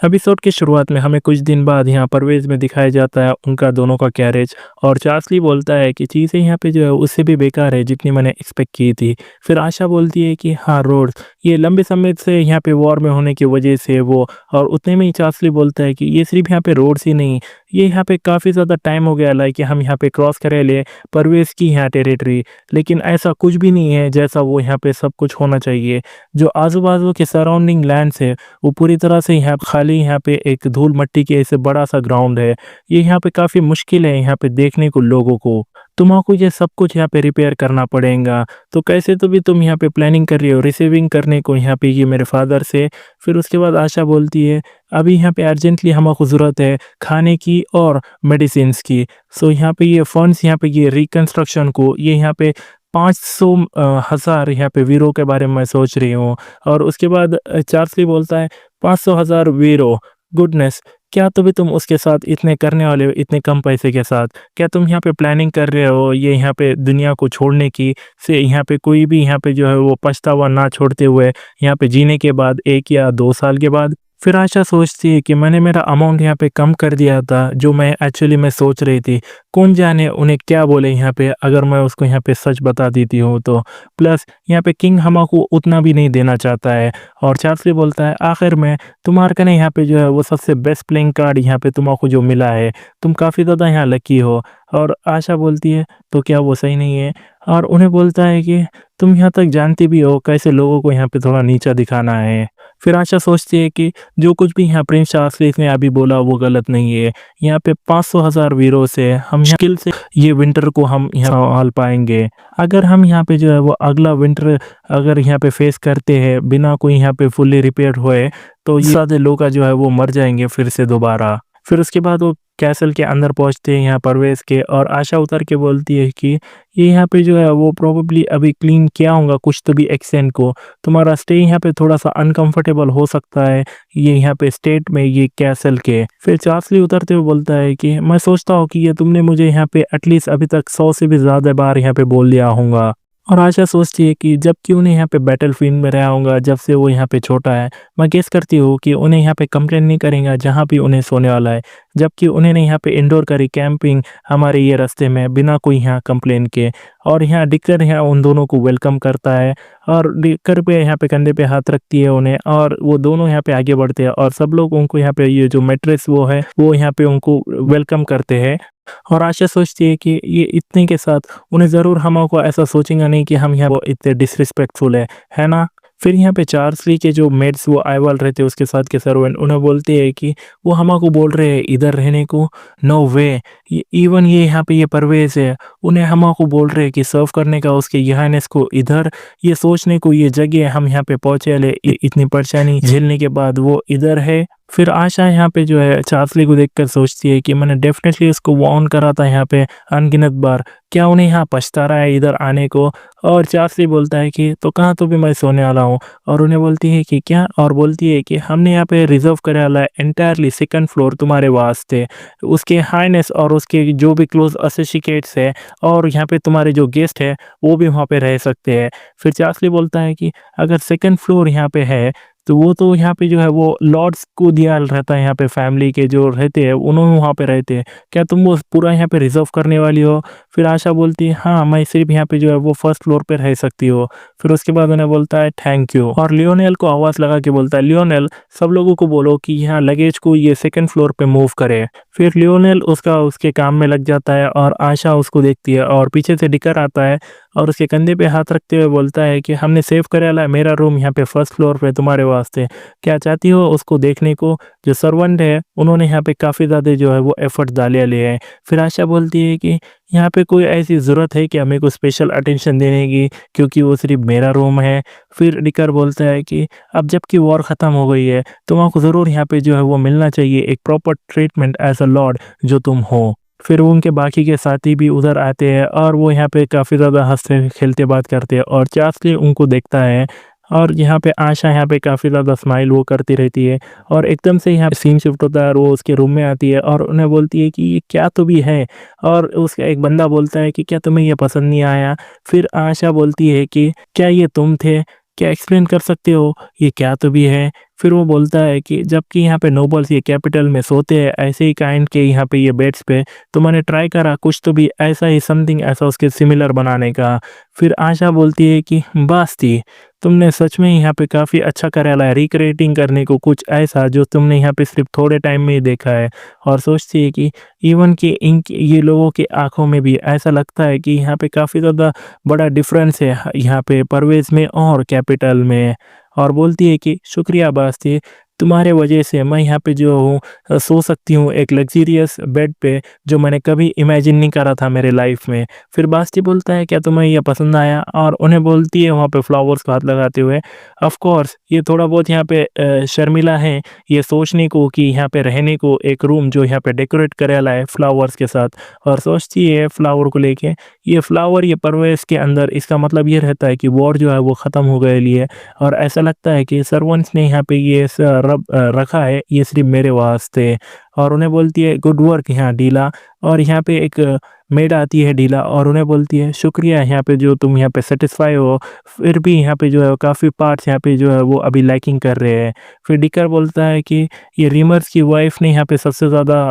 Episode की शुरुआत में हमें कुछ दिन बाद यहाँ परवेज़ में दिखाया जाता है उनका दोनों का गैरेज। और चार्ल्स बोलता है कि चीज़ें यहाँ पे जो है उससे भी बेकार है जितनी मैंने एक्सपेक्ट की थी। फिर आशा बोलती है कि हाँ रोड्स ये लंबे समय से यहाँ पे वॉर में होने की वजह से वो। और उतने में ही चार्ल्स बोलता है कि ये सिर्फ यहाँ पे रोड्स ही नहीं, ये यहाँ पे काफ़ी ज़्यादा टाइम हो गया लाइक कि हम यहाँ पे क्रॉस करे ले परवेज़ की यहाँ टेरिटरी। लेकिन ऐसा कुछ भी नहीं है जैसा वो यहाँ पे सब कुछ होना चाहिए। जो आजू बाजू के सराउंडिंग लैंड्स है वो पूरी तरह से यहाँ खाली, यहाँ पे एक धूल मिट्टी के ऐसे बड़ा सा ग्राउंड है। ये यहाँ पे काफ़ी मुश्किल है यहाँ पे देखने को लोगों को। तुमको ये सब कुछ यहाँ पे रिपेयर करना पड़ेगा। तो कैसे तो भी तुम यहाँ पे प्लानिंग कर रही हो रिसीविंग करने को यहाँ पे ये मेरे फादर से। फिर उसके बाद आशा बोलती है अभी यहाँ पे अर्जेंटली हमको ज़रूरत है खाने की और मेडिसिन्स की। सो यहाँ पे ये फंड्स यहाँ पे ये रिकन्स्ट्रक्शन को ये यहाँ पे 500 हज़ार यहाँ पे वीरों के बारे में मैं सोच रही हूँ। और उसके बाद चार्ल्स बोलता है 500,000 वीरो, गुडनेस, क्या तो भी तुम उसके साथ इतने करने वाले हो इतने कम पैसे के साथ? क्या तुम यहाँ पे प्लानिंग कर रहे हो ये यहाँ पे दुनिया को छोड़ने की, से यहाँ पे कोई भी यहाँ पे जो है वो पछतावा ना छोड़ते हुए यहाँ पे जीने के बाद 1 या 2 साल के बाद? फिर आशा सोचती है कि मैंने मेरा अमाउंट यहाँ पे कम कर दिया था जो मैं एक्चुअली मैं सोच रही थी। कौन जाने उन्हें क्या बोले यहाँ पे अगर मैं उसको यहाँ पे सच बता देती हूँ तो। प्लस यहाँ पे किंग हमको उतना भी नहीं देना चाहता है। और चार्ल्स बोलता है आखिर में तुम्हारे कने यहाँ पे जो है वो सबसे बेस्ट प्लेइंग कार्ड यहाँ पे तुमको जो मिला है, तुम काफ़ी ज़्यादा यहाँ लकी हो। और आशा बोलती है तो क्या वो सही नहीं है? और उन्हें बोलता है कि तुम यहाँ तक जानती भी हो कैसे लोगों को यहाँ पे थोड़ा नीचा दिखाना है। फिर आशा सोचती है कि जो कुछ भी यहाँ प्रिंस चार्ल्स ने अभी बोला वो गलत नहीं है। यहाँ पे 500,000 वीरों से हम मुश्किल से ये विंटर को हम यहाँ संभाल पाएंगे। अगर हम यहाँ पे जो है वो अगला विंटर अगर यहाँ पे फेस करते हैं बिना कोई यहाँ पे फुल्ली रिपेयर हुए तो ये सारे लोग का जो है वो मर जाएंगे फिर से दोबारा। फिर उसके बाद वो कैसल के अंदर पहुंचते हैं यहाँ परवेज़ के। और आशा उतर के बोलती है कि ये यहाँ पे जो है वो प्रोबेबली अभी क्लीन किया होगा कुछ तो भी एक्सेंट को, तुम्हारा स्टे यहाँ पे थोड़ा सा अनकंफर्टेबल हो सकता है ये यहाँ पे स्टेट में ये कैसल के। फिर चार्ल्स उतरते हुए बोलता है कि मैं सोचता हूँ कि ये तुमने मुझे यहाँ पे एटलीस्ट अभी तक 100 से भी ज़्यादा बार यहाँ पे बोल दिया होगा। और आशा सोचती है कि जब कि उन्हें यहाँ पे बैटल फील्ड में रहा होगा जब से वो यहाँ पे छोटा है, मैं गेस करती हूँ कि उन्हें यहाँ पे कंप्लेन नहीं करेगा जहाँ भी उन्हें सोने वाला है। जबकि उन्हें यहाँ पे इंडोर करी कैंपिंग हमारे ये रास्ते में बिना कोई यहाँ कंप्लेन के। और यहाँ डिक्कर यहाँ उन दोनों को वेलकम करता है और डिक्कर पे यहाँ पे कंधे पे हाथ रखती है उन्हें और वो दोनों यहाँ पे आगे बढ़ते हैं। और सब लोग उनको यहाँ पे ये जो मैट्रेस वो है वो यहाँ पे उनको वेलकम करते हैं। और आशा सोचती है कि ये इतने के साथ उन्हें ज़रूर हमको ऐसा सोचेंगे नहीं कि हम यहाँ वो इतने डिसरिस्पेक्टफुल है ना। फिर यहाँ पे चार्ल्स के जो मेड्स वो आईवाल रहते हैं उसके साथ के सर्वेंट उन्हें बोलते हैं कि वो हमको बोल रहे हैं इधर रहने को, नो वे। इवन ये यहाँ पे ये परवेज़ है उन्हें हमको बोल रहे हैं कि सर्व करने का उसके यहानेस को इधर, ये सोचने को ये जगह हम यहाँ पे पहुँचे ले इतनी परेशानी झेलने के बाद वो इधर है। फिर आशा यहाँ पे जो है चार्ल्स को देखकर सोचती है कि मैंने डेफिनेटली उसको वार्न करा था यहाँ पे अनगिनत बार, क्या उन्हें यहाँ पछता रहा है इधर आने को। और चार्ल्स बोलता है कि तो कहाँ तो भी मैं सोने वाला हूँ। और उन्हें बोलती है कि क्या, और बोलती है कि हमने यहाँ पे रिजर्व करे वाला है एंटायरली 2nd फ्लोर तुम्हारे वास्ते, उसके हाईनेस और उसके जो भी क्लोज एसोसिएट्स है और यहाँ पे तुम्हारे जो गेस्ट है वो भी वहाँ पे रह सकते हैं। फिर चार्ल्स बोलता है कि अगर 2nd फ्लोर यहाँ पे है तो वो तो यहाँ पे जो है वो लॉर्ड्स को दिया रहता है, यहाँ पे फैमिली के जो रहते हैं उन्होंने वहाँ पे रहते हैं, क्या तुम वो पूरा यहाँ पे रिजर्व करने वाली हो? फिर आशा बोलती है हाँ मैं सिर्फ यहाँ पे जो है वो 1st फ्लोर पे रह सकती हो। फिर उसके बाद उन्हें बोलता है थैंक यू और लियोनेल को आवाज़ लगा के बोलता है लियोनेल सब लोगों को बोलो कि यहाँ लगेज को ये 2nd फ्लोर पे मूव करे। फिर लियोनेल उसके काम में लग जाता है और आशा उसको देखती है और पीछे से डिकर आता है और उसके कंधे पे हाथ रखते हुए बोलता है कि हमने सेव करे वाला है मेरा रूम यहाँ पे 1st फ्लोर पे तुम्हारे वास्ते, क्या चाहती हो उसको देखने को? जो सर्वेंट है उन्होंने यहाँ पे काफ़ी ज़्यादा जो है वो एफर्ट डाले लिए हैं। फिर आशा बोलती है कि यहाँ पे कोई ऐसी ज़रूरत है कि हमें को स्पेशल अटेंशन देने की क्योंकि वो सिर्फ मेरा रूम है। फिर डिकर बोलता है कि अब जबकि वॉर ख़त्म हो गई है तुमको ज़रूर यहाँ पे जो है वो मिलना चाहिए एक proper treatment as a lord जो तुम हो। फिर वो उनके बाकी के साथी भी उधर आते हैं और वो यहाँ पे काफ़ी ज़्यादा हंसते खेलते बात करते हैं और चार्ल्स उनको देखता है। और यहाँ पे आशा यहाँ पे काफ़ी ज़्यादा स्माइल वो करती रहती है और एकदम से यहाँ सीन शिफ्ट होता है और वो उसके रूम में आती है और उन्हें बोलती है कि ये क्या तो भी है। और उसका एक बंदा बोलता है कि क्या तुम्हें ये पसंद नहीं आया? फिर आशा बोलती है कि क्या ये तुम थे, क्या एक्सप्लेन कर सकते हो ये क्या तो भी है? फिर वो बोलता है कि जबकि यहाँ पे नोबल्स ये कैपिटल में सोते हैं ऐसे ही काइंड के यहाँ पे ये बेड्स पे, तो मैंने ट्राई करा कुछ तो भी ऐसा ही समथिंग ऐसा उसके सिमिलर बनाने का। फिर आशा बोलती है कि बस थी, तुमने सच में यहाँ पे काफ़ी अच्छा करेला है रिक्रिएटिंग करने को कुछ ऐसा जो तुमने यहाँ पे सिर्फ थोड़े टाइम में ही देखा है। और सोचती है कि इवन कि इन ये लोगों की आंखों में भी ऐसा लगता है कि यहाँ पे काफ़ी ज़्यादा बड़ा डिफरेंस है यहाँ पे परवेज़ में और कैपिटल में। और बोलती है कि शुक्रिया बास्ती, तुम्हारे वजह से मैं यहाँ पे जो हूँ सो सकती हूँ एक लग्ज़रियस बेड पे, जो मैंने कभी इमेजिन नहीं करा था मेरे लाइफ़ में। फिर बास्ती बोलता है क्या तुम्हें ये पसंद आया? और उन्हें बोलती है वहाँ पे फ्लावर्स को हाथ लगाते हुए, ऑफ़ कोर्स ये थोड़ा बहुत यहाँ पे शर्मिला है ये सोचने को कि यहाँ पे रहने को एक रूम जो यहाँ पे डेकोरेट करेला है फ्लावर्स के साथ। और सोचती है फ्लावर को लेके, ये फ्लावर ये परवेज़ के अंदर इसका मतलब ये रहता है कि वॉर जो है वो ख़त्म हो गई है। और ऐसा लगता है कि सर्वेंट्स ने यहाँ पे ये रखा है ये सिर्फ मेरे वास्ते। और उन्हें बोलती है गुड वर्क यहाँ डीला। और यहाँ पे एक मेड आती है डीला और उन्हें बोलती है शुक्रिया यहाँ पे जो तुम यहाँ पे सेटिस्फाई हो, फिर भी यहाँ पे जो है काफ़ी पार्ट्स यहाँ पे जो है वो अभी लैकिंग कर रहे हैं। फिर डिकर बोलता है कि ये रीमर्स की वाइफ ने यहाँ पे सबसे ज़्यादा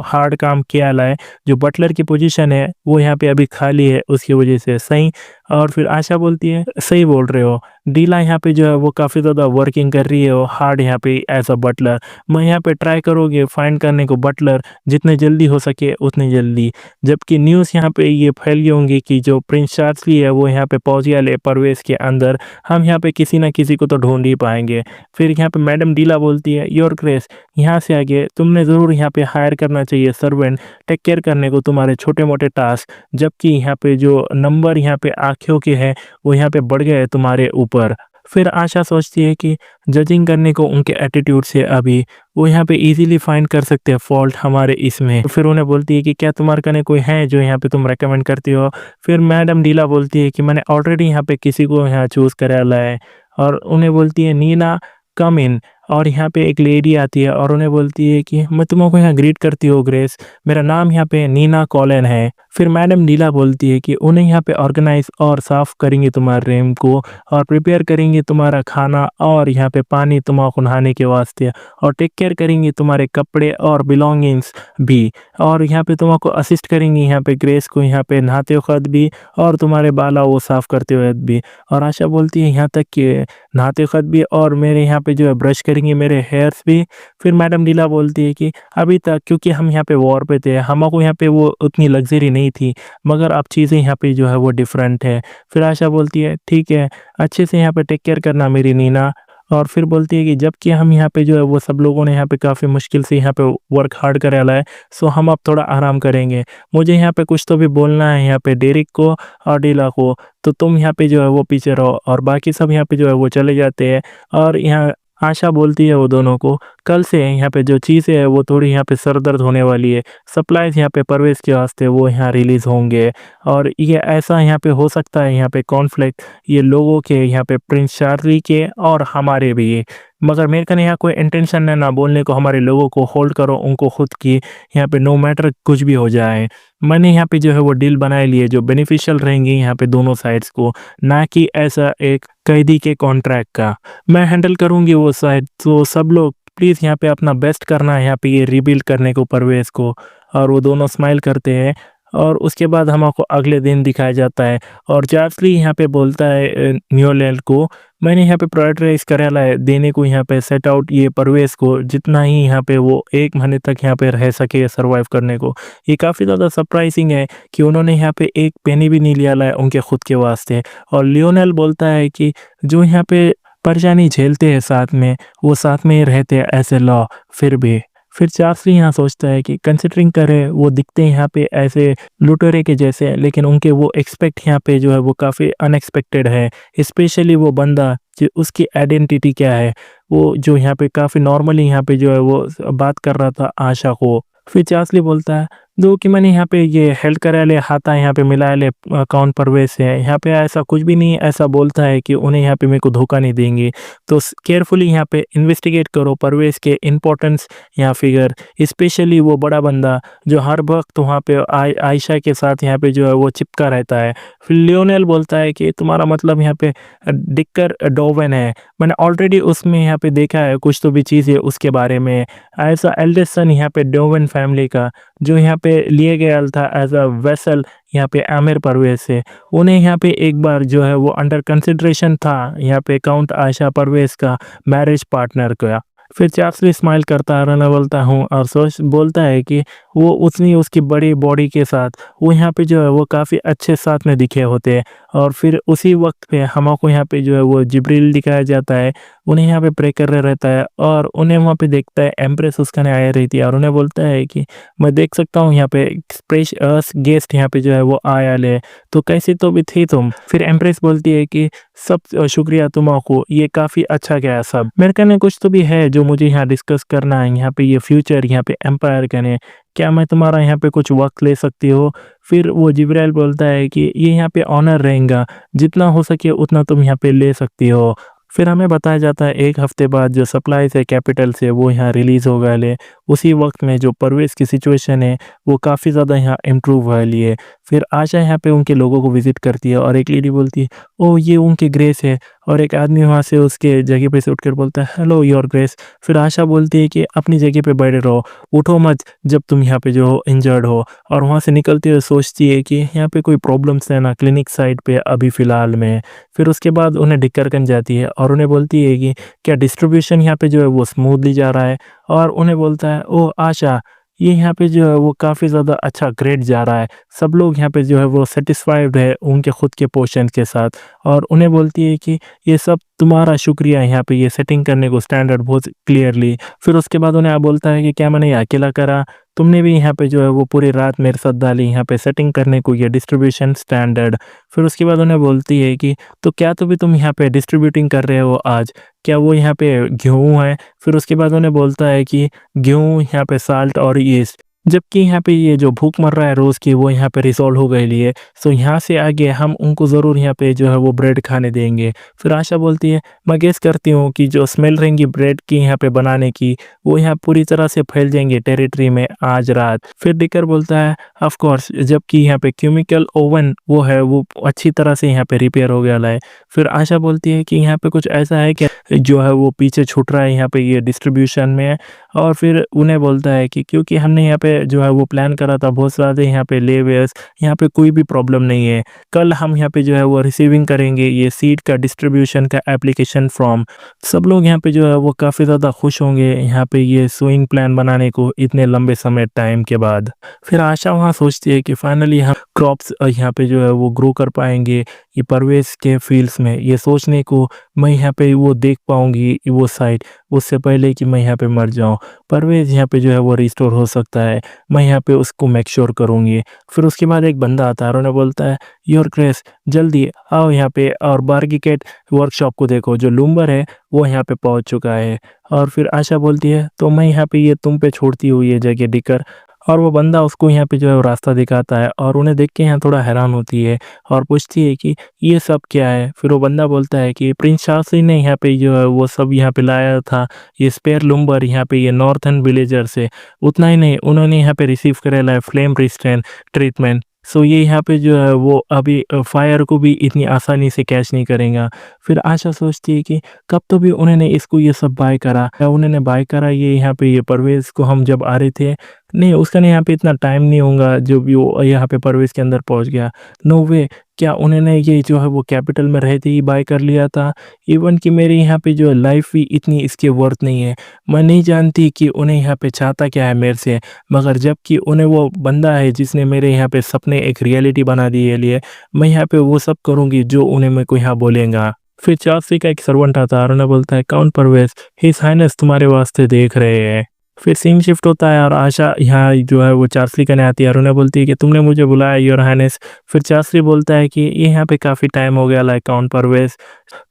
हार्ड काम किया है, जो बटलर की पोजीशन है वो यहाँ पे अभी खाली है उसकी वजह से सही। और फिर आशा बोलती है सही बोल रहे हो, डीला यहाँ पे जो है वो काफ़ी ज़्यादा वर्किंग कर रही है वो हार्ड यहाँ पे एज अ बटलर। मैं यहाँ पे ट्राई करोगे फाइंड करने को बटलर जितने जल्दी हो सके उतनी जल्दी। जबकि न्यूज़ यहाँ पे ये फैल गई होंगी कि जो प्रिंस चार्ल्स है वो यहाँ पे पहुँच गया ले परवेज़ के अंदर, हम यहाँ पे किसी ना किसी को तो ढूंढ ही पाएंगे। फिर यहाँ पे मैडम डीला बोलती है योर ग्रेस, यहाँ से आगे तुमने ज़रूर यहाँ पे हायर करना चाहिए सर्वेंट टेक केयर करने को तुम्हारे छोटे मोटे टास्क, जबकि यहाँ पे जो नंबर यहाँ पे आँखों के हैं वो यहाँ पे बढ़ गए तुम्हारे ऊपर। फिर आशा सोचती है कि जजिंग करने को उनके एटीट्यूड से अभी वो यहाँ पे इजीली फाइंड कर सकते हैं फॉल्ट हमारे इसमें। फिर उन्हें बोलती है कि क्या तुम्हारे कने कोई है जो यहाँ पे तुम रेकमेंड करती हो? फिर मैडम डीला बोलती है कि मैंने ऑलरेडी यहाँ पे किसी को यहाँ चूज़ करा है। और उन्हें बोलती है नीना कम इन। और यहाँ पे एक लेडी आती है और उन्हें बोलती है कि मैं तुमको यहाँ ग्रीट करती हूँ ग्रेस, मेरा नाम यहाँ पे नीना कॉलन है। फिर मैडम नीला बोलती है कि उन्हें यहाँ पे ऑर्गेनाइज और साफ़ करेंगे तुम्हारे रूम को और प्रिपेयर करेंगे तुम्हारा खाना और यहाँ पे पानी तुम्हारा नहाने के वास्ते, और टेक केयर करेंगे तुम्हारे कपड़े और बिलोंगिंग्स भी। और यहाँ पे तुमको असिस्ट करेंगे यहाँ पे ग्रेस को यहाँ पे नहाते वक्त भी और तुम्हारे बाला वो साफ़ करते हुए भी। और आशा बोलती है यहाँ तक कि नहाते वक्त भी और मेरे यहाँ पे जो है ब्रश करेंगे मेरे हेयर्स भी। फिर मैडम नीला बोलती है कि अभी तक क्योंकि हम यहाँ पे वॉर पे थे हमको यहाँ पे वो उतनी लग्जरी नहीं थी, मगर अब चीज़ें यहाँ पे जो है वो डिफरेंट है। फिर आशा बोलती है ठीक है, अच्छे से यहाँ पे टेक केयर करना मेरी नीना। और फिर बोलती है कि जबकि हम यहाँ पे जो है वो सब लोगों ने यहाँ पे काफ़ी मुश्किल से यहाँ पे वर्क हार्ड करेला है, सो हम अब थोड़ा आराम करेंगे। मुझे यहाँ पे कुछ तो भी बोलना है यहाँ पे डेरिक को और डीला को, तो तुम यहाँ पे जो है वो पीछे रहो। और बाकी सब यहाँ पे जो है वो चले जाते हैं। और यहाँ आशा बोलती है वो दोनों को कल से यहाँ पे जो चीज़ें है वो थोड़ी यहाँ पे सर दर्द होने वाली है, सप्लाईज यहाँ पे परवेज़ के वास्ते वो यहाँ रिलीज़ होंगे। और ये ऐसा यहाँ पे हो सकता है यहाँ पे कॉन्फ्लिक्ट ये लोगों के यहाँ पे प्रिंस चार्ली के और हमारे भी, मगर मेरे कने यहाँ कोई इंटेंशन है ना बोलने को, हमारे लोगों को होल्ड करो उनको खुद की यहाँ पे नो मैटर कुछ भी हो जाए। मैंने यहाँ पे जो है वो डील बनाए लिए जो बेनिफिशियल रहेंगे यहाँ पे दोनों साइड्स को, ना कि ऐसा एक कैदी के कॉन्ट्रैक्ट का। मैं हैंडल करूँगी वो साइड, तो सब लोग प्लीज़ यहाँ पे अपना बेस्ट करना है यहाँ पे ये रिबिल्ड करने को परवेज़ को। और वो दोनों स्माइल करते हैं। और उसके बाद हमको अगले दिन दिखाया जाता है और चार्ल्स यहाँ पे बोलता है न्यूलैंड को मैंने यहाँ पे प्रायोरिटाइज करेला है देने को यहाँ पे सेट आउट ये परवेज़ को जितना ही यहाँ पे वो 1 महीने तक यहाँ पे रह सके सर्वाइव करने को। ये काफ़ी ज़्यादा सरप्राइजिंग है कि उन्होंने यहाँ पे एक पेनी भी नहीं लिया है उनके खुद के वास्ते। और लियोनेल बोलता है कि जो यहाँ पे परेशानी झेलते हैं साथ में वो साथ में ही रहते हैं ऐसे लॉ फिर भी। फिर चार्ल्स यहाँ सोचता है कि कंसिडरिंग करे वो दिखते हैं यहाँ पे ऐसे लुटेरे के जैसे, लेकिन उनके वो एक्सपेक्ट यहाँ पे जो है वो काफ़ी अनएक्सपेक्टेड है। स्पेशली वो बंदा जो उसकी आइडेंटिटी क्या है, वो जो यहाँ पे काफ़ी नॉर्मली यहाँ पे जो है वो बात कर रहा था आशा को। फिर चार्ल्स बोलता है जो कि मैंने यहाँ पे ये हेल्ड करा ले हाथा यहाँ पे मिला ले कौन परवेज़ है, यहाँ पे ऐसा कुछ भी नहीं ऐसा बोलता है कि उन्हें यहाँ पे मेरे को धोखा नहीं देंगे। तो स केयरफुली यहाँ पे इन्वेस्टिगेट करो परवेज़ के इम्पोर्टेंस या फिगर, स्पेशली वो बड़ा बंदा जो हर वक़्त वहाँ पे आयशा के साथ यहाँ पे जो है वो चिपका रहता है। फिर लियोनेल बोलता है कि तुम्हारा मतलब यहाँ पे डिक्कर डोवेन है। मैंने ऑलरेडी उसमें यहाँ पे देखा है कुछ तो भी चीज़ें उसके बारे में। ऐसा एल्डेस्ट सन यहाँ पे डोवेन फैमिली का जो यहाँ पे लिए गया था एज़ अ वेसल यहाँ पे आमिर परवेज़ से। उन्हें यहाँ पे एक बार जो है वो अंडर कंसिडरेशन था यहाँ पे काउंट आयशा परवेज़ का मैरिज पार्टनर का। फिर चार्ल्स स्माइल करता है, रना बोलता हूँ और सोच बोलता है कि वो उतनी उसकी बड़ी बॉडी के साथ वो यहाँ पे जो है वो काफ़ी अच्छे साथ में दिखे होते हैं। और फिर उसी वक्त पे हमको यहाँ पे जो है वो जिब्रील दिखाया जाता है, उन्हें यहाँ पे प्रे कर रहा रहता है और उन्हें वहाँ पे देखता है एम्प्रेस उसका ने आया रहती है और उन्हें बोलता है कि मैं देख सकता हूँ यहाँ पे स्पेशल गेस्ट यहाँ पे जो है वो आया ले, तो कैसे तो भी थी तुम। फिर एम्प्रेस बोलती है कि सब शुक्रिया तुमको, ये काफ़ी अच्छा गया सब। मेरे कहने कुछ तो भी है जो मुझे यहाँ डिस्कस करना है, यहाँ पे ये फ्यूचर यहाँ पे एम्पायर कहने, क्या मैं तुम्हारा यहाँ पे कुछ वक्त ले सकती हो। फिर वो जिब्राइल बोलता है कि ये यहाँ पे ऑनर रहेगा, जितना हो सके उतना तुम यहाँ पे ले सकती हो। फिर हमें बताया जाता है 1 हफ्ते बाद जो सप्लाई से कैपिटल से वो यहाँ रिलीज़ हो गए ले। उसी वक्त में जो परवेज़ की सिचुएशन है वो काफ़ी ज़्यादा यहाँ इम्प्रूव हुआ है। फिर आशा यहाँ पे उनके लोगों को विज़िट करती है और एक लेडी बोलती है, ओह ये उनकी ग्रेस है। और एक आदमी वहाँ से उसके जगह पे से उठकर बोलता है, हेलो योर ग्रेस। फिर आशा बोलती है कि अपनी जगह पे बैठे रहो, उठो मत जब तुम यहाँ पे जो हो इंजर्ड हो। और वहाँ से निकलती हुई सोचती है कि यहाँ पे कोई प्रॉब्लम्स है ना क्लिनिक साइड पे अभी फ़िलहाल में। फिर उसके बाद उन्हें ढिक्करकन जाती है और उन्हें बोलती है कि क्या डिस्ट्रीब्यूशन यहाँ पे जो है वो स्मूथली जा रहा है। और उन्हें बोलता है, ओह आशा, ये यहाँ पे जो है वो काफ़ी ज़्यादा अच्छा ग्रेड जा रहा है, सब लोग यहाँ पे जो है वो सेटिस्फाइड है उनके खुद के पोर्शन के साथ। और उन्हें बोलती है कि ये सब तुम्हारा शुक्रिया यहाँ पे ये सेटिंग करने को स्टैंडर्ड बहुत क्लियरली। फिर उसके बाद उन्हें बोलता है कि क्या मैंने ये अकेला करा, तुमने भी यहाँ पे जो है वो पूरी रात मेरे साथ डाली यहाँ पे सेटिंग करने को ये डिस्ट्रीब्यूशन स्टैंडर्ड। फिर उसके बाद उन्हें बोलती है कि तो क्या तो भी तुम यहाँ पे डिस्ट्रीब्यूटिंग कर रहे हो आज, क्या वो यहाँ पे गेहूँ है। फिर उसके बाद उन्हें बोलता है कि गेहूँ यहाँ पे साल्ट और ईस्ट, जबकि यहाँ पे ये जो भूख मर रहा है रोज़ की वो यहाँ पे रिज़ॉल्व हो गई है। सो यहाँ से आगे हम उनको ज़रूर यहाँ पे जो है वो ब्रेड खाने देंगे। फिर आशा बोलती है, मैं गेस करती हूँ कि जो स्मेल रहेंगी ब्रेड की यहाँ पे बनाने की वो यहाँ पूरी तरह से फैल जाएंगे टेरिटरी में आज रात। फिर डिकर बोलता है ऑफ कोर्स, जबकि यहाँ पे केमिकल ओवन वो है वो अच्छी तरह से यहाँ पे रिपेयर हो गया है। फिर आशा बोलती है कि यहाँ पे कुछ ऐसा है कि जो है वो पीछे छूट रहा है यहाँ पे ये डिस्ट्रीब्यूशन में। और फिर उन्हें बोलता है कि क्योंकि हमने यहाँ पे जो है वो प्लान करा था बहुत ज़्यादा यहाँ पे लेवेस, यहाँ पे कोई भी प्रॉब्लम नहीं है। कल हम यहाँ पे जो है वो रिसीविंग करेंगे ये सीड का डिस्ट्रीब्यूशन का एप्लीकेशन फॉर्म। सब लोग यहाँ पे जो है वो काफ़ी ज़्यादा खुश होंगे यहाँ पे ये सोइंग प्लान बनाने को इतने लंबे समय टाइम के बाद। फिर आशा वहाँ सोचती है कि फाइनली हम क्रॉप्स यहाँ पे जो है वो ग्रो कर पाएंगे ये परवेज़ के फील्ड्स में। ये सोचने को मैं यहाँ पे वो देख पाऊंगी वो साइड उससे पहले कि मैं यहाँ पे मर जाऊँ। परवेज़ यहाँ पे जो है वो रिस्टोर हो सकता है, मैं यहाँ पे उसको मेक श्योर करूँगी। फिर उसके बाद एक बंदा आता है और उन्हें बोलता है, योर ग्रेस जल्दी आओ यहाँ पे और बार्गिकेट वर्कशॉप को देखो, जो लूम्बर है वो यहाँ पे पहुँच चुका है। और फिर आशा बोलती है, तो मैं यहाँ पे ये तुम पे छोड़ती हुई ये जगह डिकर। और वो बंदा उसको यहाँ पे जो है वो रास्ता दिखाता है और उन्हें देख के यहाँ थोड़ा हैरान होती है और पूछती है कि ये सब क्या है। फिर वो बंदा बोलता है कि प्रिंस शास्त्री ने यहाँ पे जो है वो सब यहाँ पे लाया था, ये स्पेयर लुम्बर यहाँ पे ये नॉर्थर्न विलेजर से। उतना ही नहीं, उन्होंने यहाँ पे रिसीव करेला है फ्लेम रेजिस्टेंट ट्रीटमेंट। सो ये यहाँ पे जो है वो अभी फायर को भी इतनी आसानी से कैच नहीं करेगा। फिर आशा सोचती है कि कब तो भी उन्होंने इसको ये सब बाय करा, या उन्होंने बाय करा ये यहाँ पे ये परवेज़ को हम जब आ रहे थे, नहीं उसका नहीं यहाँ पे इतना टाइम नहीं होगा जो भी वो यहाँ पे परवेज़ के अंदर पहुँच गया। नो वे, क्या उन्होंने ये जो है वो कैपिटल में रहते ही बाय कर लिया था। इवन कि मेरे यहाँ पे जो लाइफ भी इतनी इसके वर्थ नहीं है। मैं नहीं जानती कि उन्हें यहाँ पे चाहता क्या है मेरे से, मगर जबकि उन्हें वो बंदा है जिसने मेरे यहाँ पे सपने एक रियलिटी बना दी है लिए, मैं यहाँ पे वो सब करूँगी जो उन्हें मेरे को यहाँ बोलेगा। फिर चार्ल्स का एक सर्वेंट आता है और उन्हें बोलता है, काउंट परवेज़, हिज हाइनेस तुम्हारे वास्ते देख रहे हैं। फिर सीन शिफ्ट होता है और आशा यहाँ जो है वो चार्ल्स कने आती है और उन्हें बोलती है कि तुमने मुझे बुलाया योर हाइनेस। फिर चार्ल्स बोलता है कि ये यहाँ पे काफ़ी टाइम हो गया लाइक काउंट परवेज़,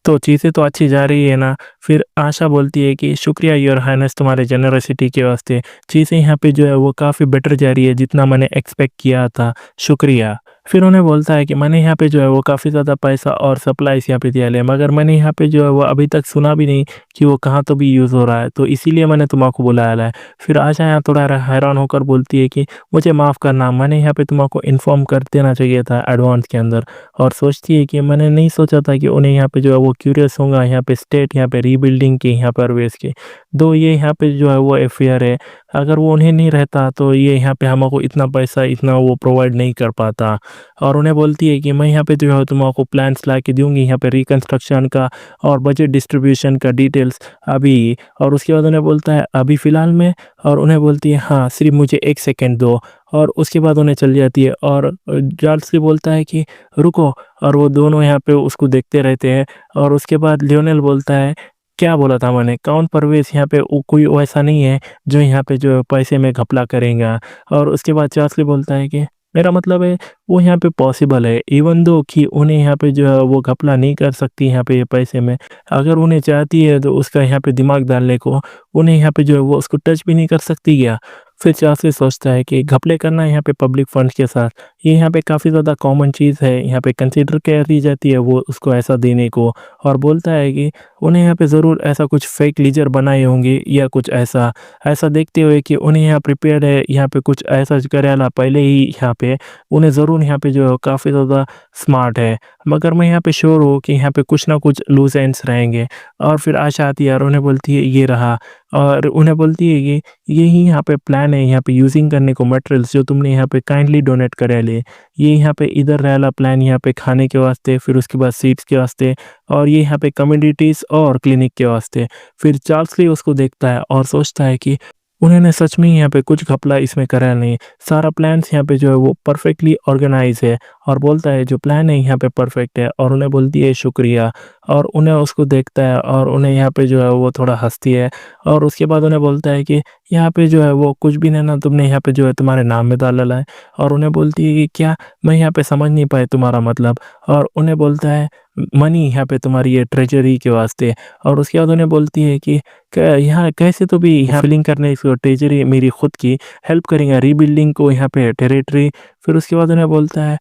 तो चीज़ें तो अच्छी जा रही है ना? फिर आशा बोलती है कि शुक्रिया योर हाइनेस तुम्हारे जेनरसिटी के वास्ते। चीज़ें यहाँ पे जो है वो काफ़ी बेटर जा रही है जितना मैंने एक्सपेक्ट किया था, शुक्रिया। फिर उन्हें बोलता है कि मैंने यहाँ पे जो है वो काफ़ी ज़्यादा पैसा और सप्लाइज़ यहाँ पे दिया है, मगर मैंने यहाँ पे जो है वो अभी तक सुना भी नहीं कि वो कहाँ तो भी यूज़ हो रहा है, तो इसीलिए मैंने तुम्हाको बुलाया है। फिर आशा यहाँ थोड़ा हैरान होकर बोलती है कि मुझे माफ़ करना, मैंने यहाँ पे तुम्हाको इन्फॉर्म कर देना चाहिए था एडवांस के अंदर। और सोचती है कि मैंने नहीं सोचा था कि उन्हें यहाँ पे जो है वो क्यूरियस होगा यहाँ पे स्टेट यहाँ पे रीबिल्डिंग के यहाँ पर वेस के। दो ये यहाँ पे जो है वो अफेयर है, अगर वो उन्हें नहीं रहता तो ये यहाँ पे हमको इतना पैसा इतना वो प्रोवाइड नहीं कर पाता। और उन्हें बोलती है कि मैं यहाँ पे जो है तुमको प्लान्स ला के दूँगी यहाँ पे रिकंस्ट्रक्शन का और बजट डिस्ट्रीब्यूशन का डिटेल्स अभी। और उसके बाद उन्हें बोलता है अभी फ़िलहाल में, और उन्हें बोलती है हाँ, सिर्फ़ मुझे 1 सेकंड दो। और उसके बाद उन्हें चली जाती है और चार्ल्स से बोलता है कि रुको, और वो दोनों यहाँ पे उसको देखते रहते हैं। और उसके बाद लियोनेल बोलता है, क्या बोला था मैंने? कौन परवेज़ यहाँ पे वो कोई वैसा नहीं है जो यहाँ पे जो है पैसे में घपला करेगा। और उसके बाद चार्ल्स बोलता है कि मेरा मतलब है वो यहाँ पे पॉसिबल है, इवन दो कि उन्हें यहाँ पे जो है वो घपला नहीं कर सकती यहाँ पे ये पैसे में। अगर उन्हें चाहती है तो उसका यहाँ पे दिमाग डालने को, उन्हें यहाँ पे जो है वो उसको टच भी नहीं कर सकती क्या? फिर चार्ल्स सोचता है कि घपले करना यहाँ पे पब्लिक फंड्स के साथ, ये यहाँ पे काफ़ी ज़्यादा कॉमन चीज़ है, यहाँ पे कंसिडर कर दी जाती है वो उसको ऐसा देने को। और बोलता है कि उन्हें यहाँ पे ज़रूर ऐसा कुछ फेक लीजर बनाए होंगे या कुछ ऐसा। ऐसा देखते हुए कि उन्हें यहाँ प्रिपेयर्ड है, यहाँ पे कुछ ऐसा करेला पहले ही यहाँ पे, उन्हें ज़रूर यहाँ पे जो है काफ़ी ज़्यादा स्मार्ट है। मगर मैं यहाँ पे श्योर हूँ कि यहाँ पे कुछ ना कुछ लूज़ एंड्स रहेंगे। और फिर आशा आती है और उन्हें बोलती है ये रहा, और उन्हें बोलती है कि यही यहाँ पे प्लान है यहाँ पे यूज़िंग करने को मटेरियल्स जो तुमने यहाँ पे काइंडली डोनेट करे ले। ये यहाँ पे इधर रहेला प्लान यहाँ पे खाने के वास्ते, फिर उसके बाद सीट्स के वास्ते, और ये यहाँ पे कम्युनिटीज़ और क्लिनिक के वास्ते। फिर चार्ल्स ली उसको देखता है और सोचता है कि उन्होंने सच में ही यहाँ पे कुछ घपला इसमें करा नहीं। सारा प्लान्स यहाँ पे जो है वो परफेक्टली ऑर्गेनाइज़ है। और बोलता है जो प्लान है यहाँ पे परफेक्ट है, और उन्हें बोलती है शुक्रिया। और उन्हें उसको देखता है और उन्हें यहाँ पे जो है वो थोड़ा हँसती है। और उसके बाद उन्हें बोलता है कि यहाँ पे जो है वो कुछ भी नहीं ना, तुमने यहाँ पे जो है तुम्हारे नाम में डाला है। और उन्हें बोलती है कि क्या? मैं यहाँ पे समझ नहीं पाई तुम्हारा मतलब। और उन्हें बोलता है मनी यहाँ पे तुम्हारी ये ट्रेजरी के वास्ते। और उसके बाद उन्हें बोलती है कि यहाँ कैसे तो भी यहाँ फिलिंग करने इसको ट्रेजरी मेरी खुद की हेल्प करेंगे रीबिल्डिंग को यहाँ पे टेरिटरी। फिर उसके बाद उन्हें बोलता है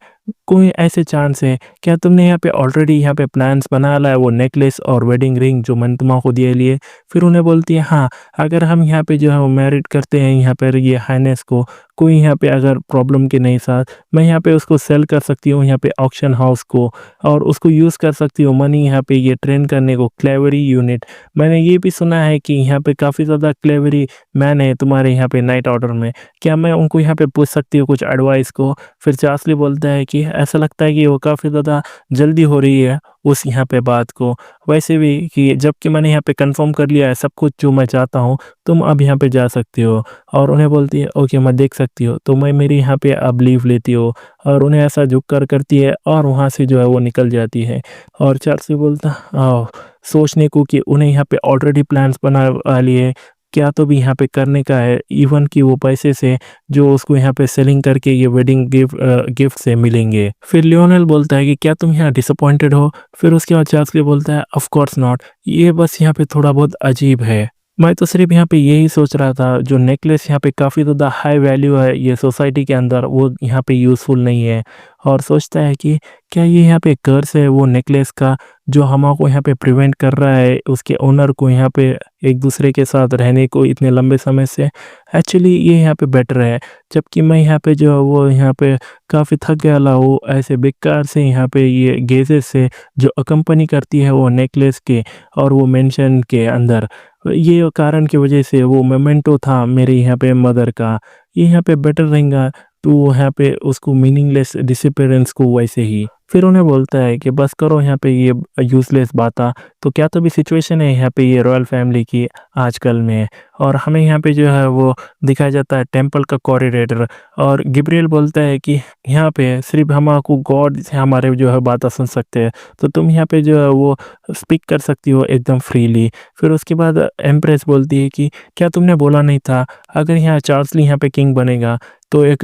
कोई ऐसे चांस है क्या तुमने यहाँ पे ऑलरेडी यहाँ पे प्लान्स बना ला है वो नेकलेस और वेडिंग रिंग जो मैंने तुमको दिए लिए? फिर उन्हें बोलती है हाँ, अगर हम यहाँ पे जो है वो मैरिड करते हैं यहाँ पर ये हाइनेस को, कोई यहाँ पे अगर प्रॉब्लम के नहीं साथ, मैं यहाँ पे उसको सेल कर सकती हूँ यहाँ पे ऑक्शन हाउस को, और उसको यूज़ कर सकती हूँ मनी यहाँ पे ये ट्रेन करने को क्लेवरी यूनिट। मैंने ये भी सुना है कि यहाँ पे काफ़ी ज़्यादा क्लेवरी मैन है तुम्हारे यहाँ पे नाइट ऑर्डर में, क्या मैं उनको यहाँ पे पूछ सकती हूँ कुछ एडवाइस को? फिर चार्ल्स बोलता है कि ऐसा लगता है कि वो काफ़ी ज़्यादा जल्दी हो रही है उस यहाँ पे बात को, वैसे भी कि जबकि मैंने यहाँ पे कंफर्म कर लिया है सब कुछ जो मैं चाहता हूँ, तुम अब यहाँ पे जा सकती हो। और उन्हें बोलती है ओके मैं देख सकती हूँ, तो मैं मेरी यहाँ पे अब लीव लेती हूँ। और उन्हें ऐसा झुक कर करती है और वहाँ से जो है वो निकल जाती है। और चार्ल्स बोलता सोचने को कि उन्हें यहाँ पे ऑलरेडी प्लान्स बना लिए, क्या तो भी यहाँ पे करने का है, इवन कि वो पैसे से जो उसको यहाँ पे सेलिंग करके ये वेडिंग गिफ्ट से मिलेंगे। फिर लियोनेल बोलता है कि क्या तुम यहाँ डिसअपॉइंटेड हो? फिर उसके बाद चार्ल्स बोलता है ऑफ कोर्स नॉट, ये बस यहाँ पे थोड़ा बहुत अजीब है। मैं तो सिर्फ यहाँ पे यही सोच रहा था जो नेकलेस यहाँ पे काफ़ी ज़्यादा हाई वैल्यू है ये सोसाइटी के अंदर, वो यहाँ पे यूज़फुल नहीं है। और सोचता है कि क्या ये यहाँ पे कर्स है वो नेकलेस का जो हमको यहाँ पे प्रिवेंट कर रहा है उसके ओनर को यहाँ पे एक दूसरे के साथ रहने को इतने लंबे समय से। एक्चुअली ये यहाँ पे बेटर है, जबकि मैं यहाँ पे जो है वो यहाँ पे काफ़ी थक गया हूँ ऐसे बेकार से यहाँ पे ये गेजेस से जो अकम्पनी करती है वो नेकलेस के और वो मेंशन के अंदर, ये कारण की वजह से वो मोमेंटो था मेरे यहाँ पे मदर का, ये यहाँ पे बेटर रहेगा तो वो यहाँ पे उसको मीनिंगलेस डिसअपीयरेंस को वैसे ही। फिर उन्हें बोलता है कि बस करो यहाँ पे ये यूज़लेस बातें। तो क्या तो भी सिचुएशन है यहाँ पे ये रॉयल फैमिली की आजकल में। और हमें यहाँ पे जो है वो दिखाया जाता है टेंपल का कॉरिडोर। और गैब्रियल बोलता है कि यहाँ पे सिर्फ हमको गॉड से हमारे जो है बातें सुन सकते हैं, तो तुम यहाँ पे जो है वो स्पीक कर सकती हो एकदम फ्रीली। फिर उसके बाद एम्प्रेस बोलती है कि क्या तुमने बोला नहीं था अगर यहाँ चार्ल्स यहाँ पे किंग बनेगा तो एक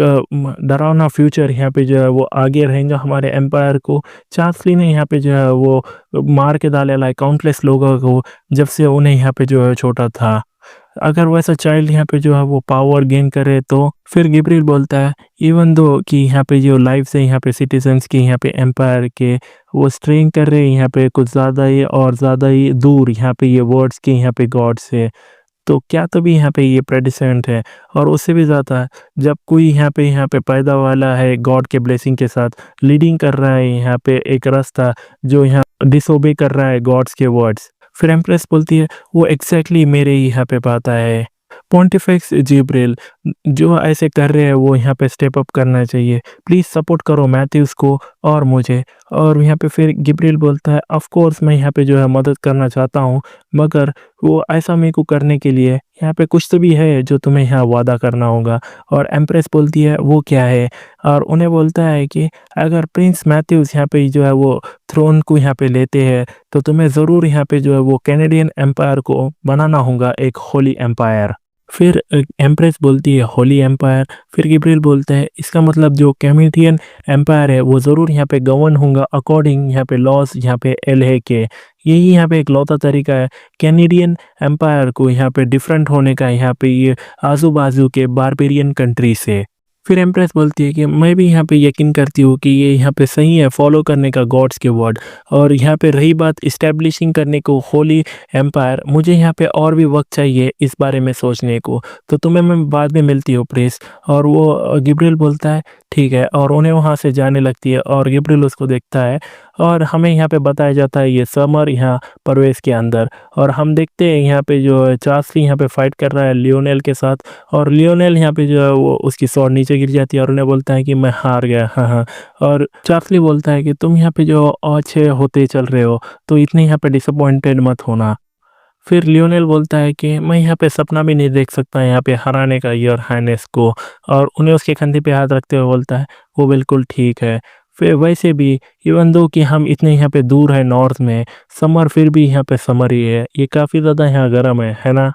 डरावना फ्यूचर यहाँ पे जो है वो आगे रहेगा हमारे एम्पायर को। चार्ल्स ने यहाँ पे जो है वो मार के डाला है काउंटलेस लोगों को जब से उन्हें यहाँ पे जो है छोटा था। अगर वैसा चाइल्ड यहाँ पे जो है वो पावर गेन करे तो फिर गैब्रियल बोलता है इवन दो कि यहाँ पे जो लाइफ है यहाँ पे सिटीजन्स के यहाँ पे एम्पायर के वो स्ट्रेन कर रहे हैं यहाँ पे कुछ ज़्यादा ही और ज़्यादा ही दूर यहाँ पे ये वर्ड्स के यहाँ पे गॉड से। तो क्या तो भी यहाँ पे ये प्रेडिसेंट है। और उससे भी ज़्यादा जब कोई यहाँ पे पैदा वाला है गॉड के ब्लेसिंग के साथ लीडिंग कर रहा है यहाँ पे एक रास्ता जो यहाँ डिसोबे कर रहा है गॉड्स के वर्ड्स। फिर एम्प्रेस बोलती है वो एग्जैक्टली मेरे ही यहाँ पे बात है। पॉन्टिफिक्स जिब्रेल जो ऐसे कर रहे हैं वो यहाँ पे स्टेप अप करना चाहिए, प्लीज़ सपोर्ट करो मैथ्यूस को और मुझे। और यहाँ पे फिर जिब्रेल बोलता है ऑफ कोर्स मैं यहाँ पे जो है मदद करना चाहता हूँ, मगर वो ऐसा मेरे को करने के लिए यहाँ पे कुछ तो भी है जो तुम्हें यहाँ वादा करना होगा। और एम्प्रेस बोलती है वो क्या है। और उन्हें बोलता है कि अगर प्रिंस मैथ्यूस यहाँ पे जो है वो थ्रोन को यहाँ पे लेते हैं तो तुम्हें ज़रूर यहाँ पे जो है वो कैनेडियन एम्पायर को बनाना होगा एक होली एम्पायर। फिर एम्प्रेस बोलती है होली एम्पायर। फिर गैब्रियल बोलता है इसका मतलब जो कैनेडियन एम्पायर है वो ज़रूर यहाँ पे गवर्न होगा अकॉर्डिंग यहाँ पे लॉस यहाँ पे एलए के। यही यहाँ पे एक लौता तरीका है कैनेडियन एम्पायर को यहाँ पे डिफरेंट होने का यहाँ पे ये आजू बाजू के बारबेरियन कंट्री से। फिर एम्प्रेस बोलती है कि मैं भी यहाँ पे यकीन करती हूँ कि ये यहाँ पे सही है फॉलो करने का गॉड्स के वर्ड। और यहाँ पे रही बात इस्टेब्लिशिंग करने को होली एम्पायर, मुझे यहाँ पे और भी वक्त चाहिए इस बारे में सोचने को, तो तुम्हें मैं बाद में मिलती हूँ प्रेस। और वो गैब्रियल बोलता है ठीक है और उन्हें वहाँ से जाने लगती है। और गैब्रियल उसको देखता है और हमें यहाँ पे बताया जाता है ये समर यहाँ परवेश के अंदर। और हम देखते हैं यहाँ पे जो चार्ल्स यहाँ पे फाइट कर रहा है लियोनेल के साथ। और लियोनेल यहाँ पे जो है वो उसकी स्वॉर्ड नीचे गिर जाती है और उन्हें बोलता है कि मैं हार गया, हाँ हाँ। और चार्ल्स बोलता है कि तुम यहाँ पे जो अच्छे होते चल रहे हो तो इतने यहाँ पे डिसअपॉइंटेड मत होना। फिर लियोनेल बोलता है कि मैं यहाँ पे सपना भी नहीं देख सकता यहाँ पे हराने का योर हाइनेस को। और उन्हें उसके कंधे पे हाथ रखते हुए बोलता है वो बिल्कुल ठीक है। फिर वैसे भी इवन दो कि हम इतने यहाँ पे दूर है नॉर्थ में, समर फिर भी यहाँ पे समर ही है, ये काफ़ी ज़्यादा यहाँ गर्म है ना।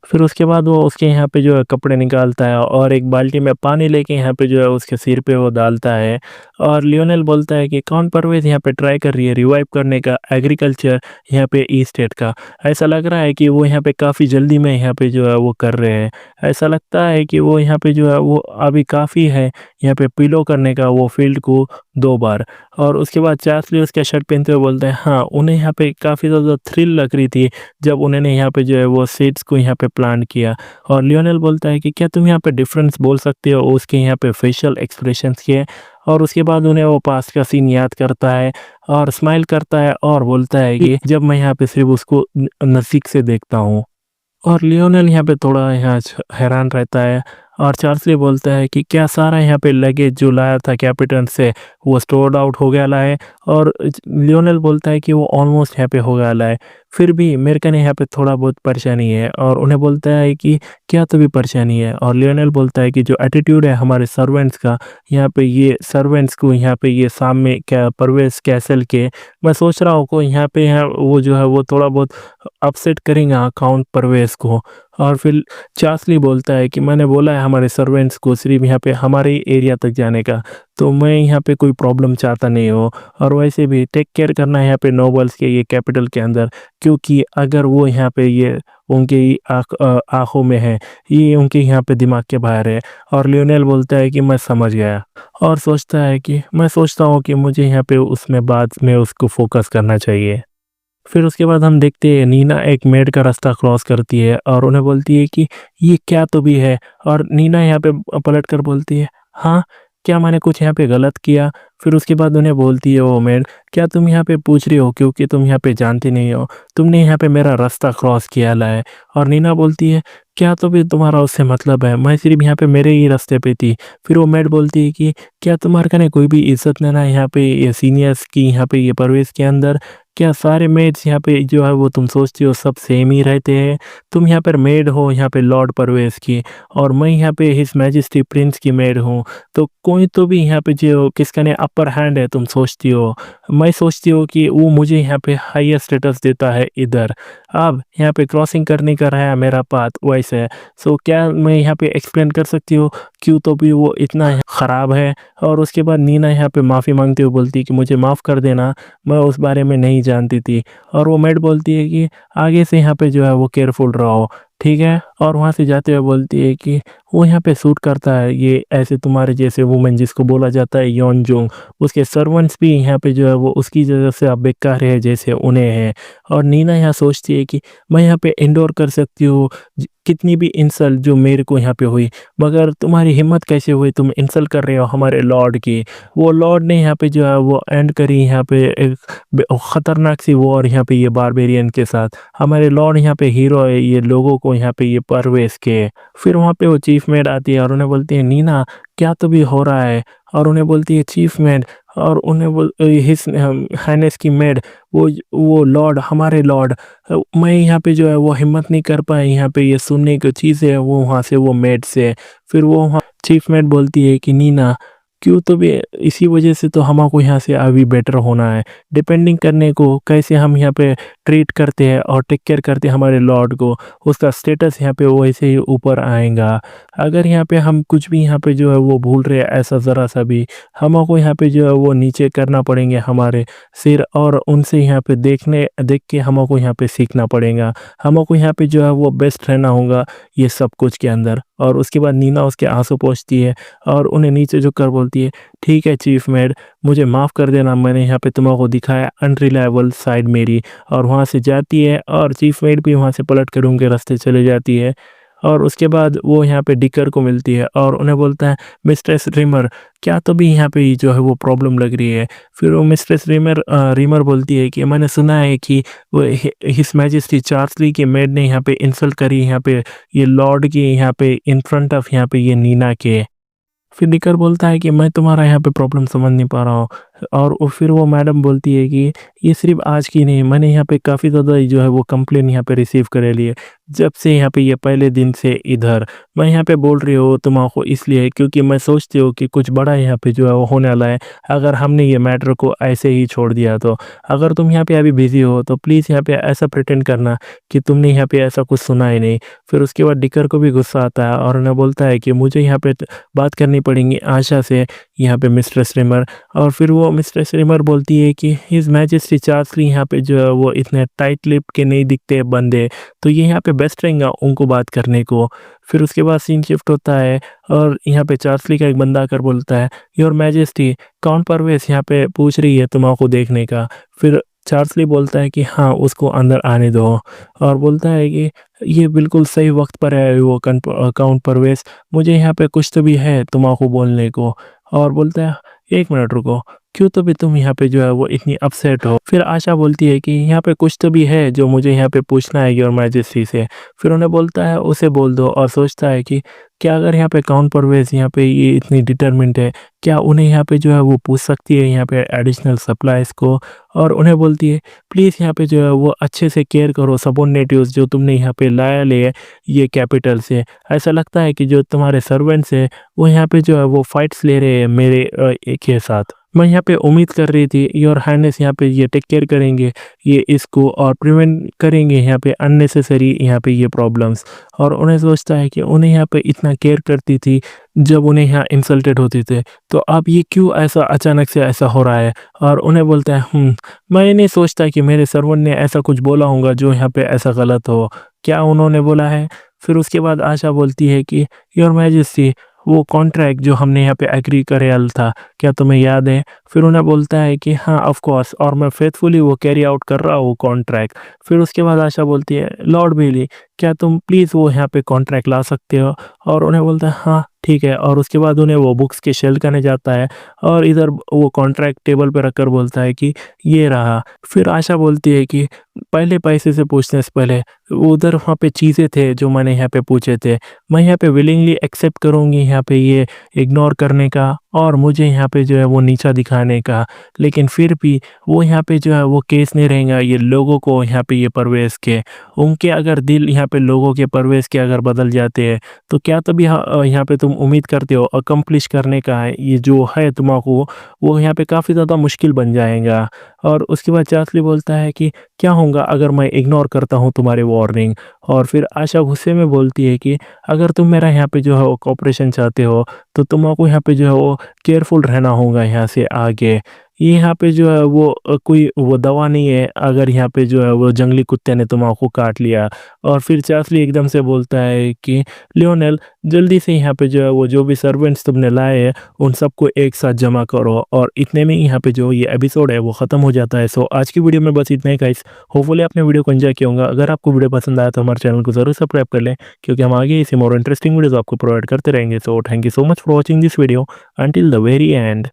फिर उसके बाद वो उसके यहाँ पे जो है कपड़े निकालता है और एक बाल्टी में पानी लेके यहाँ पे जो है उसके सिर पे वो डालता है। और लियोनेल बोलता है कि कौन परवेज यहाँ पे ट्राई कर रही है रिवाइव करने का एग्रीकल्चर यहाँ पे ई स्टेट का। ऐसा लग रहा है कि वो यहाँ पे काफ़ी जल्दी में यहाँ पे जो है वो कर रहे हैं। ऐसा लगता है कि वो यहाँ पे जो है वो अभी काफ़ी है यहाँ पे पिलो करने का वो फील्ड को 2 बार। और उसके बाद चार्ल्स उसका शर्ट पहनते हुए बोलता है हाँ उन्हें यहाँ पे काफ़ी ज़्यादा थ्रिल लग रही थी जब उन्होंने यहाँ पे जो है वो सीड्स को यहाँ पे प्लांट किया। और लियोनेल बोलता है कि क्या तुम यहाँ पे डिफरेंस बोल सकते हो उसके यहाँ पे फेशियल एक्सप्रेशंस के। और उसके बाद उन्हें वो पास्ट का सीन याद करता है और स्माइल करता है और बोलता है कि जब मैं यहाँ पे सिर्फ उसको नज़दीक से देखता हूँ। और लियोनेल यहाँ पे थोड़ा यहाँ हैरान रहता है। और चार्ल्स बोलता है कि क्या सारा यहाँ पे लगेज जो लाया था कैपिटल से वो स्टोर्ड आउट हो गया ला है। और लियोनेल बोलता है कि वो ऑलमोस्ट यहाँ पे हो गया ला है, फिर भी मेरे का यहाँ पे थोड़ा बहुत परेशानी है। और उन्हें बोलता है कि क्या तो भी परेशानी है। और लियोनेल बोलता है कि जो एटीट्यूड है हमारे सर्वेंट्स का यहाँ पे ये सर्वेंट्स को यहाँ पे ये सामने क्या परवेज कैसल के मैं सोच रहा हूँ को यहाँ वो जो है वो थोड़ा बहुत अपसेट करेंगे काउंट परवेज को। और फिर चार्ल्स बोलता है कि मैंने बोला है हमारे सर्वेंट्स को सिर्फ यहाँ पे हमारे एरिया तक जाने का, तो मैं यहाँ पे कोई प्रॉब्लम चाहता नहीं हो। और वैसे भी टेक केयर करना है यहाँ पे नोबल्स के ये कैपिटल के अंदर, क्योंकि अगर वो यहाँ पे ये उनके आँखों में है, ये उनके यहाँ पे दिमाग के बाहर है। और लियोनेल बोलता है कि मैं समझ गया और सोचता है कि मैं सोचता हूँ कि मुझे यहाँ पे उसमें बाद में उसको फोकस करना चाहिए। फिर उसके बाद हम देखते हैं नीना एक मेड का रास्ता क्रॉस करती है और उन्हें बोलती है कि ये क्या तो भी है। और नीना यहाँ पे पलट कर बोलती है हाँ क्या मैंने कुछ यहाँ पे गलत किया। फिर उसके बाद उन्हें बोलती है वो मेड क्या तुम यहाँ पे पूछ रही हो क्योंकि तुम यहाँ पे जानती नहीं हो, तुमने यहाँ पे मेरा रास्ता क्रॉस किया ला है। और नीना बोलती है क्या तो भी तुम्हारा उससे मतलब है? मैं सिर्फ़ यहाँ पे मेरे ही रास्ते पे थी। फिर वो मेट बोलती है कि क्या तुम्हारे कने कोई भी इज़्ज़त नहीं ना यहाँ पे ये सीनियर्स की यहाँ पे ये परवेज़ के अंदर? क्या सारे मेट्स यहाँ पे जो है वो तुम सोचती हो सब सेम ही रहते हैं? तुम यहाँ पर मेड हो यहाँ पे लॉर्ड परवेज़ की और मैं यहाँ पे हिज़ मैजेस्टी प्रिंस की मेड हूँ। तो कोई तो भी यहाँ पे जो किसका ने अपर हैंड है तुम सोचती हो। मैं सोचती हूँ कि वो मुझे यहाँ पे हाईर स्टेटस देता है इधर। अब यहाँ पे क्रॉसिंग करने का रहा मेरा पाथ वैसे है। सो क्या मैं यहाँ पे एक्सप्लेन कर सकती हूँ क्यों तो भी वो इतना ख़राब है? और उसके बाद नीना यहाँ पे माफ़ी माँगते हुए बोलती है कि मुझे माफ़ कर देना, मैं उस बारे में नहीं जानती थी। और वो मेड बोलती है कि आगे से यहाँ पे जो है वो केयरफुल रहो, ठीक है? और वहाँ से जाते हुए बोलती है कि वो यहाँ पे सूट करता है ये ऐसे तुम्हारे जैसे वुमेन जिसको बोला जाता है योनजुंग। उसके सर्वेंट्स भी यहाँ पे जो है वो उसकी वजह से अब बेकार है जैसे उन्हें है। और नीना यहाँ सोचती है कि मैं यहाँ पे एंडोर कर सकती हूँ कितनी भी इंसल्ट जो मेरे को यहाँ पे हुई, मगर तुम्हारी हिम्मत कैसे हुई तुम इंसल्ट कर रहे हो हमारे लॉर्ड की। वो लॉर्ड ने यहाँ पे जो है वो एंड करी यहाँ पे एक खतरनाक सी वॉर यहाँ पे ये बारबेरियन के साथ। हमारे लॉर्ड यहाँ पे हीरो है ये लोगों को यहाँ पे ये परवेश के। फिर वहाँ पे वो चीफ मेड आती है और उन्हें बोलती है नीना क्या तो भी हो रहा है? और उन्हें बोलती है चीफ मेड और उन्हें बोल हिज हाइनेस की मेड वो लॉर्ड हमारे लॉर्ड मैं यहाँ पे जो है वो हिम्मत नहीं कर पाई यहाँ पे ये सुनने की चीज़ है वो वहाँ से वो मेड से। फिर वो वहाँ चीफ मेड बोलती है कि नीना क्यों तो भी इसी वजह से तो हमको यहाँ से अभी बेटर होना है। डिपेंडिंग करने को कैसे हम यहाँ पे ट्रीट करते हैं और टेक केयर करते हैं हमारे लॉर्ड को, उसका स्टेटस यहाँ पे वैसे ही ऊपर आएगा। अगर यहाँ पे हम कुछ भी यहाँ पे जो है वो भूल रहे हैं ऐसा ज़रा-सा भी, हमको यहाँ पे जो है वो नीचे करना पड़ेंगे हमारे सिर और उनसे यहाँ पे देख के हमको यहाँ पे सीखना पड़ेगा। हमको यहाँ पे जो है वो बेस्ट रहना होगा ये सब कुछ के अंदर। और उसके बाद नीना उसके आँसू पोंछती है और उन्हें नीचे झुककर बोलती है, "ठीक है चीफ मेड, मुझे माफ़ कर देना मैंने यहाँ पे तुमको दिखाया अनरिलायबल साइड मेरी।" और वहाँ से जाती है और चीफ मेड भी वहाँ से पलट कर उनके रास्ते चले जाती है। और उसके बाद वो यहाँ पे डिकर को मिलती है और उन्हें बोलता है, "मिस्ट्रेस रिमर, क्या तो भी यहाँ पे जो है वो प्रॉब्लम लग रही है?" फिर वो मिस्ट्रेस रिमर बोलती है कि मैंने सुना है कि वो हिज मैजेस्टी चार्ल्स ली के मेड ने यहाँ पे इंसल्ट करी यहाँ पे ये लॉर्ड की यहाँ पे इन फ्रंट ऑफ यहाँ पे ये नीना के। फिर डिकर बोलता है कि मैं तुम्हारा यहाँ पे प्रॉब्लम समझ नहीं पा रहा हूँ। और फिर वो मैडम बोलती है कि ये सिर्फ़ आज की नहीं, मैंने यहाँ पे काफ़ी ज़्यादा जो है वो कंप्लेन यहाँ पे रिसीव करे लिए। जब से यहाँ पे ये पहले दिन से इधर, मैं यहाँ पे बोल रही हूँ तुमको इसलिए क्योंकि मैं सोचती हूँ कि कुछ बड़ा यहाँ पे जो है वो होने वाला है, अगर हमने ये मैटर को ऐसे ही छोड़ दिया तो। अगर तुम यहाँ पे अभी बिज़ी हो तो प्लीज़ यहाँ पे ऐसा प्रिटेंड करना कि तुमने यहाँ पे ऐसा कुछ सुना ही नहीं। फिर उसके बाद डिकर को भी गुस्सा आता है और उन्हें बोलता है कि मुझे यहाँ पे बात करनी पड़ेगी आशा से, यहाँ पे मिस्ट्रेस रिमर। और फिर वो मिस्ट्रेस रिमर बोलती है कि हिज मैजेस्टी चार्ल्स ली यहाँ पे जो है वो इतने टाइट लिप के नहीं दिखते बंदे, तो ये यहाँ पे बेस्ट रहेगा उनको बात करने को। फिर उसके बाद सीन शिफ्ट होता है और यहाँ पे चार्ल्स ली का एक बंदा आकर बोलता है, योर मैजेस्टी कौन परवेश यहाँ पे पूछ रही है तुमको देखने का। फिर चार्ल्स ली बोलता है कि हाँ उसको अंदर आने दो और बोलता है कि ये बिल्कुल सही वक्त पर है वो काउंट परवेश, मुझे यहाँ पे कुछ तो भी है तुमको बोलने को। और बोलता है, "1 मिनट रुको, क्यों तो भी तुम यहाँ पे जो है वो इतनी अपसेट हो?" फिर आशा बोलती है कि यहाँ पे कुछ तो भी है जो मुझे यहाँ पे पूछना है योर मैजेस्टी से। फिर उन्हें बोलता है उसे बोल दो और सोचता है कि क्या अगर यहाँ पे काउंट परवेज़ यहाँ पे ये इतनी डिटरमिन्ड है, क्या उन्हें यहाँ पे जो है वो पूछ सकती है यहाँ पे एडिशनल सप्लाइज़ को। और उन्हें बोलती है प्लीज़ यहाँ पे जो है वो अच्छे से केयर करो सबॉर्डिनेट्स जो तुमने यहाँ पे लाया ले ये कैपिटल से। ऐसा लगता है कि जो तुम्हारे सर्वेंट्स हैं वो यहाँ पे जो है वो फाइट्स ले रहे हैं मेरे के साथ। मैं यहाँ पे उम्मीद कर रही थी योर हाइनेस यहाँ पे ये टेक केयर करेंगे ये इसको और प्रिवेंट करेंगे यहाँ पे अननेसेसरी यहाँ पे ये प्रॉब्लम्स। और उन्हें सोचता है कि उन्हें यहाँ पे इतना केयर करती थी जब उन्हें यहाँ इंसल्टेड होते थे, तो अब ये क्यों ऐसा अचानक से ऐसा हो रहा है। और उन्हें बोलता है मैं नहीं सोचता कि मेरे सर्वेंट ने ऐसा कुछ बोला होगा जो यहाँ पे ऐसा गलत हो, क्या उन्होंने बोला है? फिर उसके बाद आशा बोलती है कि योर मैजेस्टी वो कॉन्ट्रैक्ट जो हमने यहाँ पे एग्री करेल था, क्या तुम्हें याद है? फिर उन्हें बोलता है कि हाँ ऑफ कोर्स, और मैं फेथफुली वो कैरी आउट कर रहा हूँ कॉन्ट्रैक्ट। फिर उसके बाद आशा बोलती है, लॉर्ड बेली क्या तुम प्लीज़ वो यहाँ पे कॉन्ट्रैक्ट ला सकते हो? और उन्हें बोलता है हाँ ठीक है, और उसके बाद उन्हें वो बुक्स के शेल्फ करने जाता है और इधर वो कॉन्ट्रैक्ट टेबल पे रखकर बोलता है कि ये रहा। फिर आशा बोलती है कि पहले पैसे से पूछने से पहले उधर वहाँ पे चीज़ें थे जो मैंने यहाँ पे पूछे थे, मैं यहाँ पे विलिंगली एक्सेप्ट करूँगी यहाँ पे ये इग्नोर करने का और मुझे यहाँ पे जो है वो नीचा दिखाने का, लेकिन फिर भी वो यहाँ पे जो है वो केस नहीं रहेगा ये लोगों को यहाँ पे ये परवेज़ के, उनके अगर दिल यहाँ पे लोगों के परवेज़ के अगर बदल जाते हैं, तो क्या तभी यहाँ पे तुम उम्मीद करते हो अकम्प्लिश करने का है ये जो है तुम्हारा वो यहाँ पे काफ़ी ज़्यादा मुश्किल बन जाएगा। और उसके बाद चार्ली बोलता है कि क्या होगा अगर मैं इग्नोर करता हूँ तुम्हारे वार्निंग? और फिर आशा गुस्से में बोलती है कि अगर तुम मेरा यहाँ पे जो है वो कोऑपरेशन चाहते हो, तो तुमको यहाँ पे जो है वो केयरफुल रहना होगा यहाँ से आगे। ये यहाँ पे जो है वो कोई वो दवा नहीं है अगर यहाँ पे जो है वो जंगली कुत्ते ने तुम्हाको काट लिया। और फिर चार्ली एकदम से बोलता है कि लियोनेल जल्दी से यहाँ पे जो है वो जो भी सर्वेंट्स तुमने लाए हैं उन सबको एक साथ जमा करो, और इतने में ही यहाँ पे जो ये एपिसोड है वो ख़त्म हो जाता है। सो आज की वीडियो में बस इतना ही गाइस। होपफुली आपने वीडियो को एंजॉय किया होगा। अगर आपको वीडियो पसंद आया तो हमारे चैनल को ज़रूर सब्सक्राइब कर लें, क्योंकि हम आगे इसी मोर इंटरेस्टिंग वीडियोस आपको प्रोवाइड करते रहेंगे। So thank you so much for watching this video until the very and.